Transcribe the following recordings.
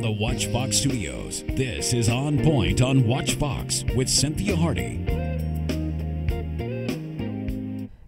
the WACH Fox studios, this is On Point on WACH Fox with Cynthia Hardy.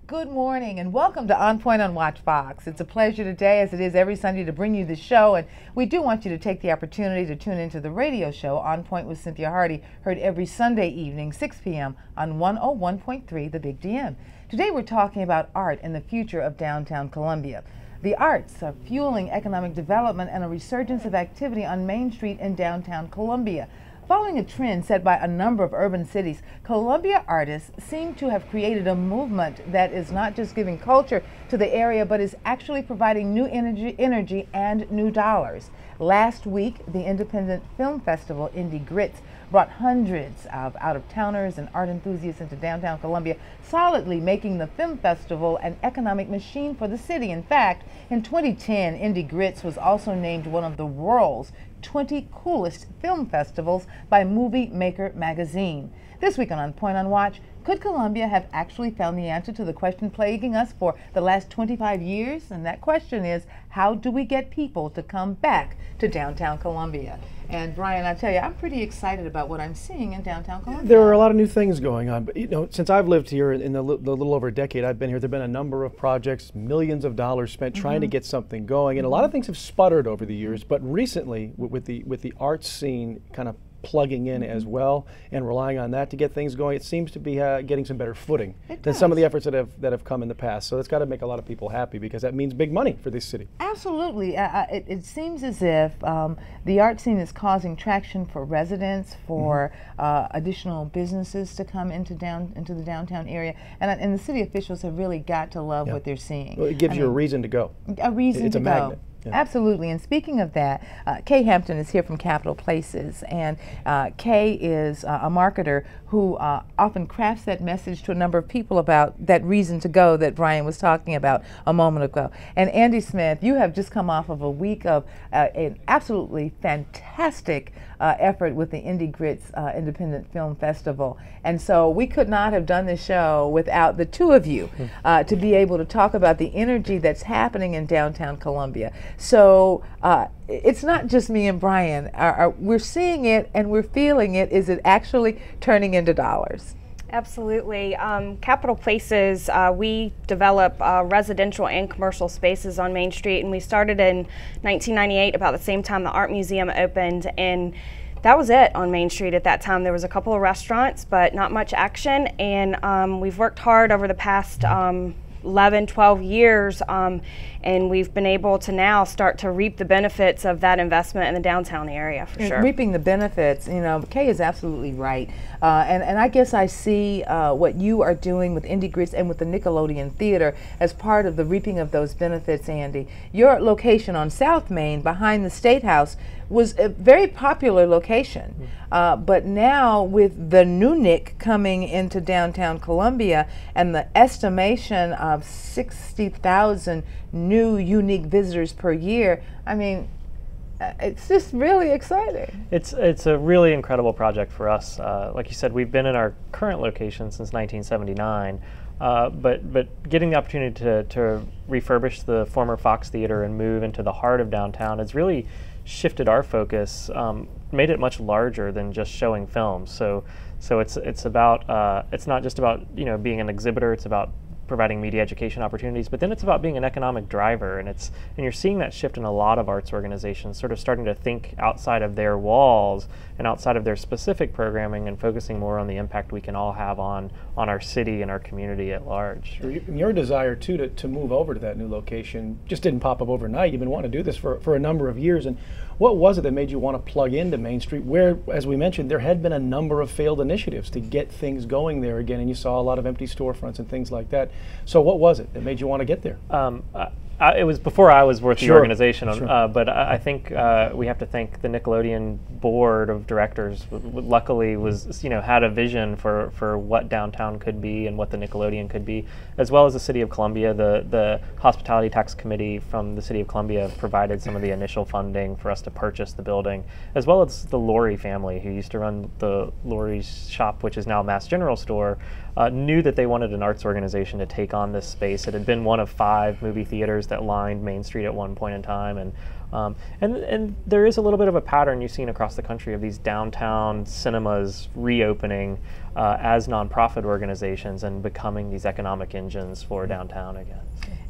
Good morning and welcome to On Point on WACH Fox. It's a pleasure today, as it is every Sunday, to bring you the show, and we do want you to take the opportunity to tune into the radio show On Point with Cynthia Hardy, heard every Sunday evening, 6 p.m. on 101.3 The Big DM. Today we're talking about art and the future of downtown Columbia. The arts are fueling economic development and a resurgence of activity on Main Street in downtown Columbia. Following a trend set by a number of urban cities, Columbia artists seem to have created a movement that is not just giving culture to the area, but is actually providing new energy and new dollars. Last week, the independent film festival, Indie Grits, brought hundreds of out-of-towners and art enthusiasts into downtown Columbia, solidly making the film festival an economic machine for the city. In fact, in 2010, Indie Grits was also named one of the world's 20 coolest film festivals by Movie Maker magazine. This week on Point on Watch, could Columbia have actually found the answer to the question plaguing us for the last 25 years? And that question is, how do we get people to come back to downtown Columbia? And Brian, I tell you, I'm pretty excited about what I'm seeing in downtown Columbia. There are a lot of new things going on, but since I've lived here in the little over a decade I've been here, there've been a number of projects, millions of dollars spent trying to get something going, and a lot of things have sputtered over the years. But recently, with the arts scene kind of plugging in as well and relying on that to get things going, it seems to be getting some better footing than some of the efforts that have come in the past. So that's got to make a lot of people happy, because that means big money for this city. Absolutely. It seems as if the art scene is causing traction for residents, for additional businesses to come into the downtown area, and the city officials have really got to love what they're seeing. Well, it gives you a reason to go. A reason it's to a go. magnet. Yeah. Absolutely. And speaking of that, Kay Hampton is here from Capitol Places, and Kay is a marketer who often crafts that message to a number of people about that reason to go that Brian was talking about a moment ago. And Andy Smith, you have just come off of a week of an absolutely fantastic effort with the Indie Grits Independent Film Festival. And so we could not have done this show without the two of you to be able to talk about the energy that's happening in downtown Columbia. So it's not just me and Brian. We're seeing it and we're feeling it. Is it actually turning into dollars? Absolutely. Capitol Places, we develop residential and commercial spaces on Main Street, and we started in 1998, about the same time the Art Museum opened, and that was it on Main Street at that time. There was a couple of restaurants, but not much action, and we've worked hard over the past 11, 12 years, and we've been able to now start to reap the benefits of that investment in the downtown area, for sure. Reaping the benefits, Kay is absolutely right. And I guess I see what you are doing with Indie Grits and with the Nickelodeon Theater as part of the reaping of those benefits, Andy. Your location on South Main behind the State House was a very popular location. But now with the new Nick coming into downtown Columbia and the estimation of 60,000 new unique visitors per year, I mean, it's just really exciting. It's a really incredible project for us. Like you said, we've been in our current location since 1979, but getting the opportunity to refurbish the former Fox Theater and move into the heart of downtown has really shifted our focus, made it much larger than just showing films. So it's about it's not just about being an exhibitor. It's about providing media education opportunities, but then it's about being an economic driver, and you're seeing that shift in a lot of arts organizations, sort of starting to think outside of their walls and outside of their specific programming and focusing more on the impact we can all have on our city and our community at large. Your desire too to move over to that new location just didn't pop up overnight. You've been wanting to do this for a number of years, and what was it that made you want to plug into Main Street, where, as we mentioned, there had been a number of failed initiatives to get things going there again, and you saw a lot of empty storefronts and things like that. So what was it that made you want to get there? It was before I was with the organization, Sure. But I think we have to thank the Nickelodeon board of directors. Luckily, had a vision for what downtown could be and what the Nickelodeon could be, as well as the City of Columbia. The Hospitality Tax Committee from the City of Columbia provided some of the initial funding for us to purchase the building, as well as the Laurie family, who used to run the Laurie's shop, which is now Mass General Store, knew that they wanted an arts organization to take on this space. It had been one of 5 movie theaters that lined Main Street at one point in time, and there is a little bit of a pattern you've seen across the country of these downtown cinemas reopening as nonprofit organizations and becoming these economic engines for downtown again.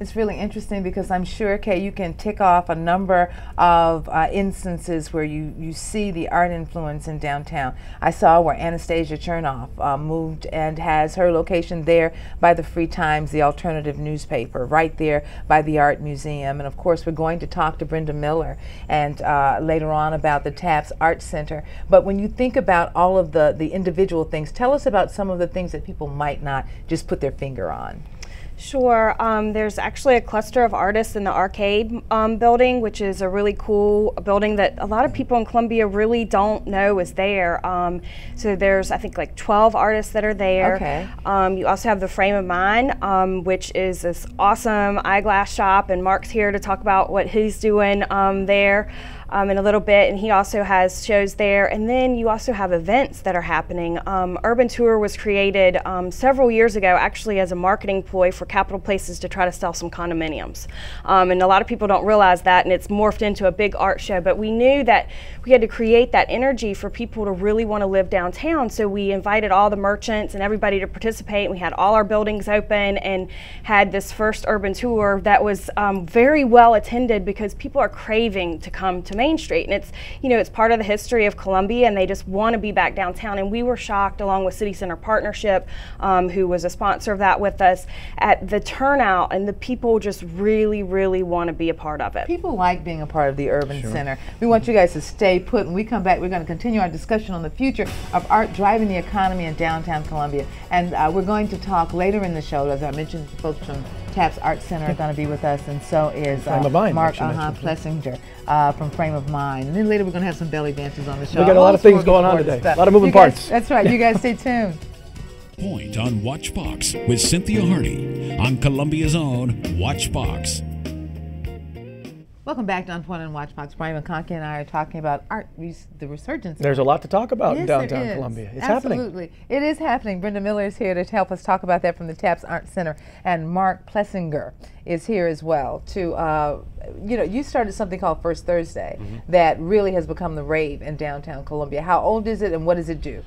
It's really interesting because I'm sure, Kay, you can tick off a number of instances where you see the art influence in downtown. I saw where Anastasia Chernoff moved and has her location there by the Free Times, the alternative newspaper, right there by the Art Museum. And of course, we're going to talk to Brenda Miller and later on about the TAPS Art Center. But when you think about all of the individual things, tell us about some of the things that people might not just put their finger on. Sure. There's actually a cluster of artists in the arcade building, which is a really cool building that a lot of people in Columbia really don't know is there. So there's, I think, like 12 artists that are there. Okay. You also have the Frame of Mind, which is this awesome eyeglass shop, and Mark's here to talk about what he's doing there. In a little bit, and he also has shows there. And then you also have events that are happening. Urban Tour was created several years ago, actually as a marketing ploy for Capitol Places to try to sell some condominiums. And a lot of people don't realize that, and it's morphed into a big art show. But we knew that we had to create that energy for people to really want to live downtown. So we invited all the merchants and everybody to participate. We had all our buildings open and had this first urban tour that was very well attended because people are craving to come to Main Street, and it's, you know, it's part of the history of Columbia, and they just want to be back downtown. And we were shocked, along with City Center Partnership, who was a sponsor of that with us, at the turnout, and the people just really, really want to be a part of it. People like being a part of the Urban Center. We want you guys to stay put. When we come back, we're going to continue our discussion on the future of art driving the economy in downtown Columbia, and we're going to talk later in the show. As I mentioned, folks from TAPS Art Center are going to be with us, and so is Mark Plessinger from Frame of Mind. And then later we're going to have some belly dancers on the show. We got a lot of things going on today. A lot of moving parts. That's right. You guys stay tuned. Point on WACH Fox with Cynthia Hardy on Columbia's own WACH Fox. Welcome back to OnPoint on WACH Fox. Brian McConkie and I are talking about art, the resurgence. There's a lot to talk about yes, in downtown Columbia. It's happening. Absolutely. It is happening. Brenda Miller is here to help us talk about that from the TAPS Art Center. And Mark Plessinger is here as well to, you know, you started something called First Thursday that really has become the rave in downtown Columbia. How old is it and what does it do?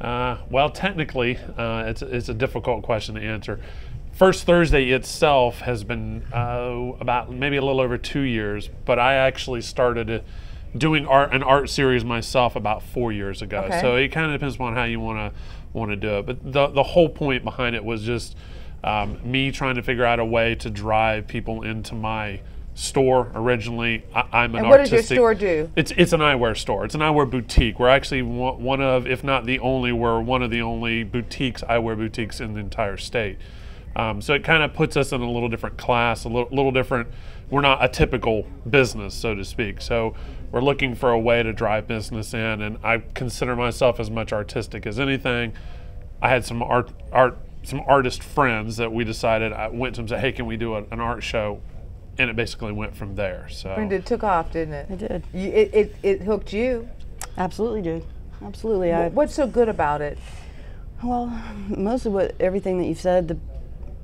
Well, technically, it's a difficult question to answer. First Thursday itself has been about maybe a little over 2 years, but I actually started doing an art series myself about 4 years ago. Okay. So it kind of depends on how you want to do it. But the whole point behind it was just me trying to figure out a way to drive people into my store. Originally, I'm an artistic. And what does your store do? It's an eyewear store. It's an eyewear boutique. We're actually one of, if not the only, we're one of the only boutiques, eyewear boutiques in the entire state. So it kind of puts us in a little different class, a little different. We're not a typical business, so to speak. So we're looking for a way to drive business in, and I consider myself as much artistic as anything. I had some some artist friends that we decided. I went to them and said, "Hey, can we do an art show?" And it basically went from there. So Brenda, it took off, didn't it? It did. It hooked you. Absolutely did. Absolutely. What's so good about it? Well, most of everything that you've said, the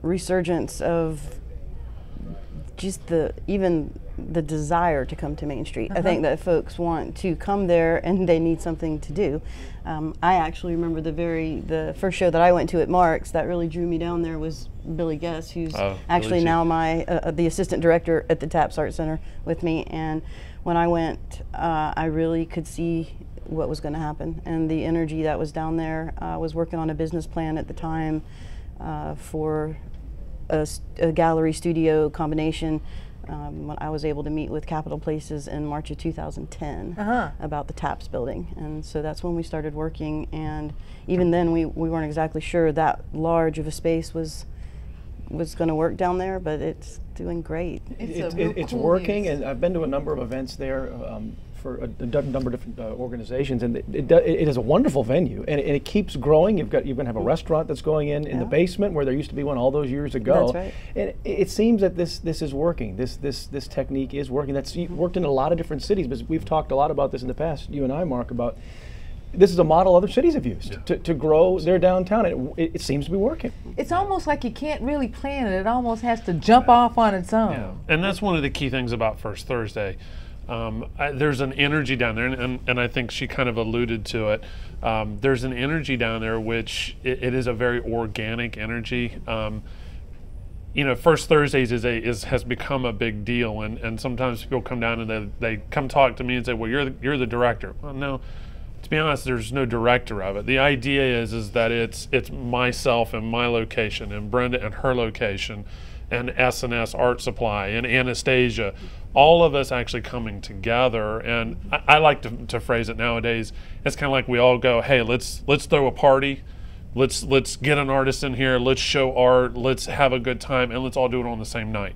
resurgence of just even the desire to come to Main Street. I think that folks want to come there and they need something to do. I actually remember the first show that I went to at Mark's that really drew me down there was Billy Guess, who's actually now the assistant director at the TAPS Art Center with me. And when I went, I really could see what was going to happen, and the energy that was down there. I was working on a business plan at the time for a gallery studio combination. When I was able to meet with Capitol Places in March of 2010 about the TAPS building, and so that's when we started working. And even then, we weren't exactly sure that large of a space was going to work down there, but it's doing great. It's working, and I've been to a number of events there for a number of different organizations, and it is a wonderful venue, and it keeps growing. You're going to have a restaurant that's going in the basement where there used to be one all those years ago. That's right. And it seems that this is working. This technique is working. That's worked in a lot of different cities, but we've talked a lot about this in the past, you and I, Mark, about this is a model other cities have used Yeah. to grow their downtown, and it seems to be working. It's almost like you can't really plan it. It almost has to jump off on its own. Yeah. And that's one of the key things about First Thursday. There's an energy down there, and I think she kind of alluded to it. There's an energy down there which it is a very organic energy. First Thursdays has become a big deal, and sometimes people come down and they come talk to me and say, "Well, you're the director." Well, no, to be honest, there's no director of it. The idea is that it's myself and my location, and Brenda and her location, and S&S Art Supply, and Anastasia, all of us actually coming together. And I like to phrase it nowadays. It's kind of like we all go, "Hey, let's throw a party. Let's get an artist in here, let's show art, let's have a good time, and let's all do it on the same night."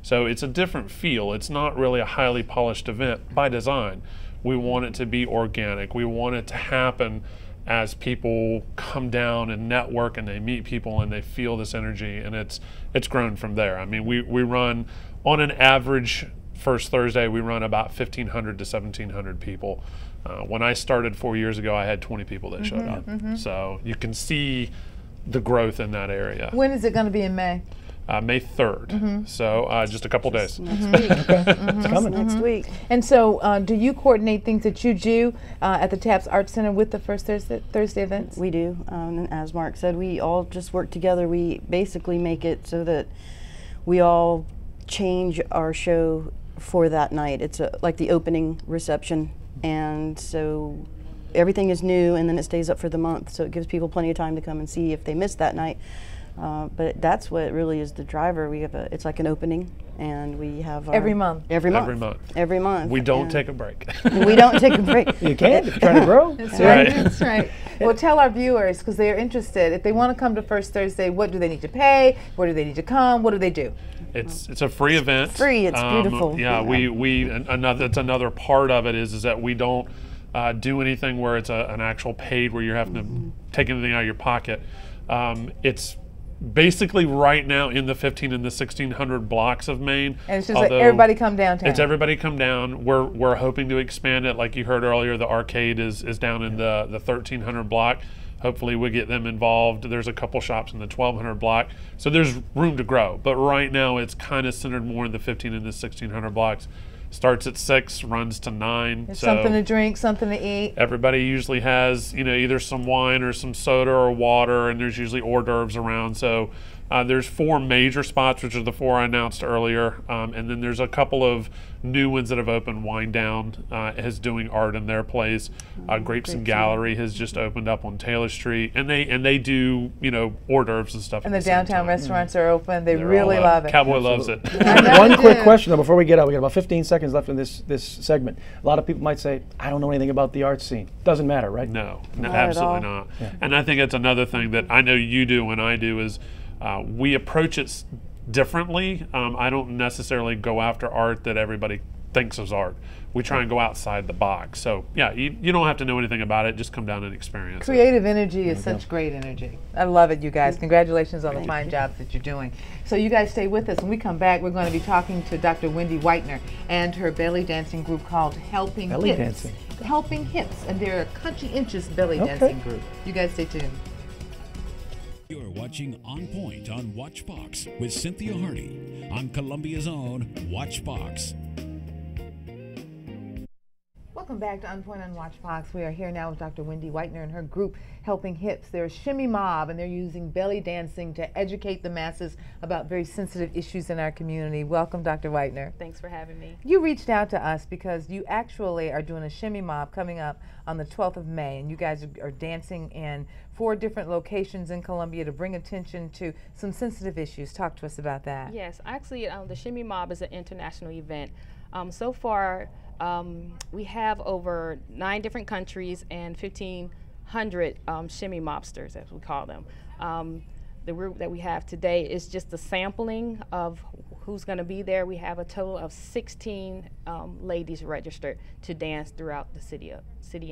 So it's a different feel. It's not really a highly polished event by design. We want it to be organic. We want it to happen as people come down and network and they meet people and they feel this energy, and it's grown from there. I mean, we run, on an average First Thursday, we run about 1,500 to 1,700 people. When I started 4 years ago, I had 20 people that showed up. So you can see the growth in that area. When is it going to be in May? May 3rd. So just a couple days. Next week. It's coming. Next week. And so do you coordinate things that you do at the TAPS Art Center with the First Thursday events? We do. And as Mark said, we all just work together. We basically make it so that we all change our show for that night. It's like the opening reception. And so everything is new, and then it stays up for the month. So it gives people plenty of time to come and see if they missed that night. But that's what really is the driver. We have it's like an opening, and we have Every month. Every month. Every month. Every month. We don't And take a break. we don't take a break. You can if you're trying to grow. That's right. right. That's right. Well, tell our viewers, because they're interested, if they want to come to First Thursday, what do they need to pay? Where do they need to come? What do they do? It's a free event. Free, it's beautiful. Yeah, that's another part of it is that we don't do anything where it's an actual paid where you're having to take anything out of your pocket. It's basically right now in the 15 and the 1600 blocks of Maine. And it's just like everybody come downtown. It's everybody come down. We're hoping to expand it. Like you heard earlier, the arcade is down in the 1300 block. Hopefully we get them involved. There's a couple shops in the 1200 block. So there's room to grow. But right now it's kind of centered more in the 15 and the 1600 blocks. Starts at 6, runs to 9. There's so something to drink, something to eat. everybody usually has, either some wine or some soda or water, and there's usually hors d'oeuvres around. So there's 4 major spots, which are the 4 I announced earlier, and then there's a couple of new ones that have opened. Wind Down is doing art in their place. Grapes and Gallery has just opened up on Taylor Street, and they do hors d'oeuvres and stuff. And at the same downtown time. restaurants are open. They They're really all love it. Cowboy loves it. One quick question though before we get out. We got about 15 seconds left in this segment. A lot of people might say, "I don't know anything about the art scene." Doesn't matter, right? No, Not at absolutely all. not. And I think that's another thing that I know you do and I do is we approach it differently. I don't necessarily go after art that everybody thinks is art. We try and go outside the box. So yeah, you don't have to know anything about it. Just come down and experience it. Creative energy is such great energy. I love it, you guys. Congratulations on the fine jobs that you're doing. So you guys stay with us. When we come back, we're going to be talking to Dr. Wendy Whitener and her belly dancing group called Helping Belly Hips. dancing. Helping Hips, and they're a conscientious belly Okay. dancing group. You guys stay tuned. You're watching On Point on WACH Fox with Cynthia Hardy on Columbia's own WACH Fox. Welcome back to OnPoint on WACH Fox. We are here now with Dr. Wendy Whitener and her group Helping Hips. They're a shimmy mob, and they're using belly dancing to educate the masses about very sensitive issues in our community. Welcome, Dr. Whitener. Thanks for having me. You reached out to us because you actually are doing a shimmy mob coming up on the 12th of May, and you guys are dancing in 4 different locations in Columbia to bring attention to some sensitive issues. Talk to us about that. Yes, actually, the Shimmy Mob is an international event. So far, we have over 9 different countries and 1,500 shimmy mobsters, as we call them. The group that we have today is just a sampling of who's going to be there. We have a total of 16 ladies registered to dance throughout the city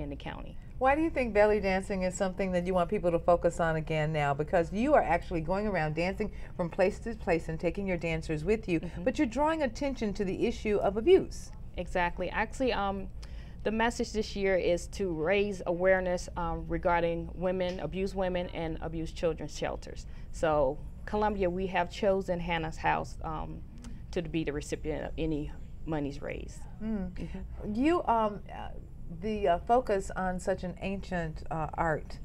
and the county. Why do you think belly dancing is something that you want people to focus on again now? Because you are actually going around dancing from place to place and taking your dancers with you, but you're drawing attention to the issue of abuse. Exactly. Actually, The message this year is to raise awareness regarding abused women and abused children's shelters. So Columbia, we have chosen Hannah's House to be the recipient of any monies raised. You, the focus on such an ancient art,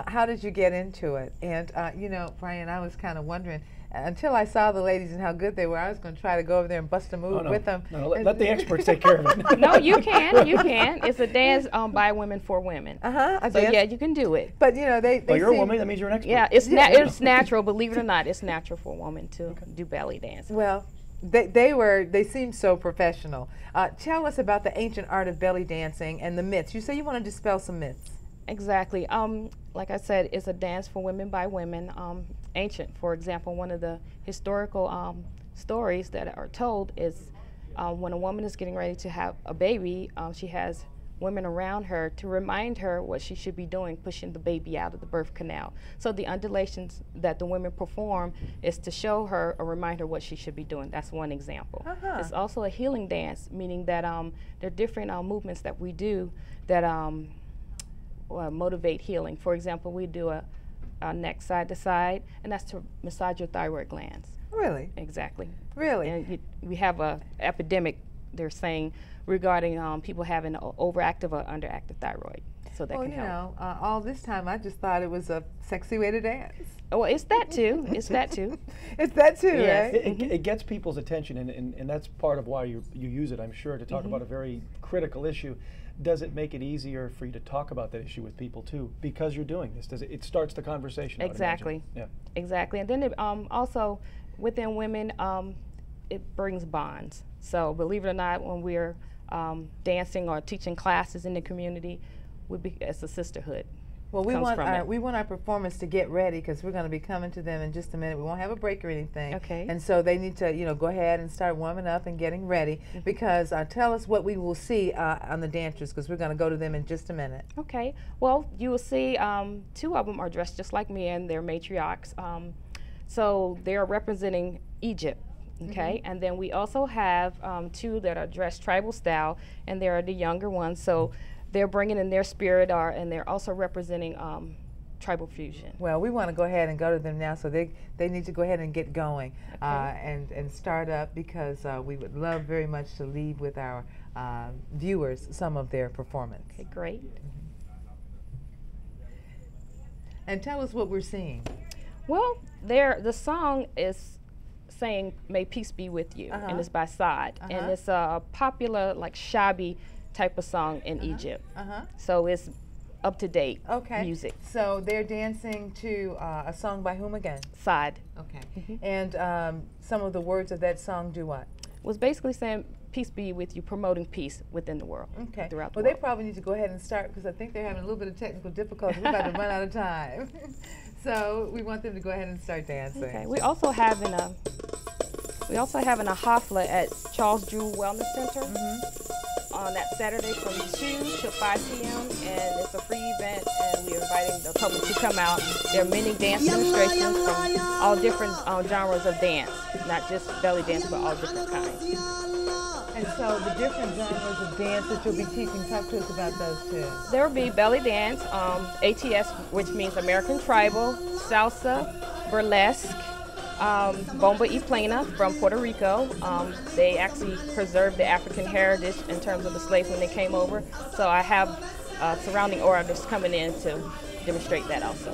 how did you get into it? And you know, Brian, I was kind of wondering, until I saw the ladies and how good they were, I was going to try to go over there and bust a move with them. No, let the experts take care of it. No, you can. You can. It's a dance by women for women. So yeah, you can do it. But you know, they you're a woman. That means you're an expert. Yeah, it's natural. Believe it or not, it's natural for a woman to do belly dance. Well, they seem so professional. Tell us about the ancient art of belly dancing and the myths. You say you want to dispel some myths. Exactly. Like I said, it's a dance for women by women. Ancient, for example, one of the historical stories that are told is when a woman is getting ready to have a baby, she has women around her to remind her what she should be doing, pushing the baby out of the birth canal. So the undulations that the women perform is to show her or remind her what she should be doing. That's one example. It's also a healing dance, meaning that there are different movements that we do that motivate healing. For example, we do a neck side to side, and that's to massage your thyroid glands. Really? Exactly. Really? And we have a epidemic, they're saying, regarding people having overactive or underactive thyroid. So that can help. Well, you know, all this time I just thought it was a sexy way to dance. Oh, well, it's that too. It's that too. It's that too, Yes. right? It gets people's attention, and that's part of why you use it, I'm sure, to talk about a very critical issue. Does it make it easier for you to talk about that issue with people too, because you're doing this? Does it starts the conversation? Exactly. Yeah. Exactly. And then it, also within women, it brings bonds. So believe it or not, when we're dancing or teaching classes in the community, it's a sisterhood. Well, we want our performers to get ready because we're going to be coming to them in just a minute. We won't have a break or anything. Okay. And so they need to, go ahead and start warming up and getting ready because tell us what we will see on the dancers because we're going to go to them in just a minute. Okay. Well, you will see two of them are dressed just like me and they're matriarchs. So they're representing Egypt. Okay, and then we also have two that are dressed tribal style, and they are the younger ones. So they're bringing in their spirit, and they're also representing tribal fusion. Well, we want to go ahead and go to them now, so they need to go ahead and get going and start up because we would love very much to leave with our viewers some of their performance. Okay, great. And tell us what we're seeing. Well, the song is saying "May peace be with you," and it's by Saad, and it's a popular like shabby type of song in Egypt. So it's up to date music. So they're dancing to a song by whom again? Saad. Okay. And some of the words of that song do what? Was basically saying peace be with you, promoting peace within the world. Okay. Throughout the world. They probably need to go ahead and start because I think they're having a little bit of technical difficulty. We're about to run out of time. So we want them to go ahead and start dancing. Okay. We also having a hafla at Charles Drew Wellness Center on that Saturday from 2 to 5 p.m. and it's a free event and we're inviting the public to come out. There are many dance demonstrations from all different genres of dance, not just belly dance, but all different kinds. And so the different genres of dance that you'll be teaching, talk to us about those too. There will be belly dance, ATS, which means American Tribal, salsa, burlesque, bomba y plena from Puerto Rico. They actually preserved the African heritage in terms of the slaves when they came over. So I have surrounding artists coming in to demonstrate that also.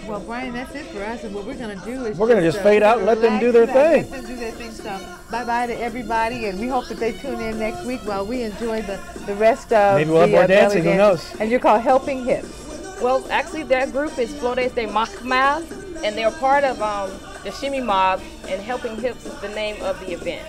Well, Brian, that's it for us, and what we're going to do is we're going to just fade out and let them do their thing. Let them do their thing. So bye-bye to everybody, and we hope that they tune in next week while we enjoy the rest of maybe we'll have more dancing, who knows? And you're called Helping Hips. Well, actually, their group is Flores de Macmal, and they're part of the Shimmy Mob, and Helping Hips is the name of the event.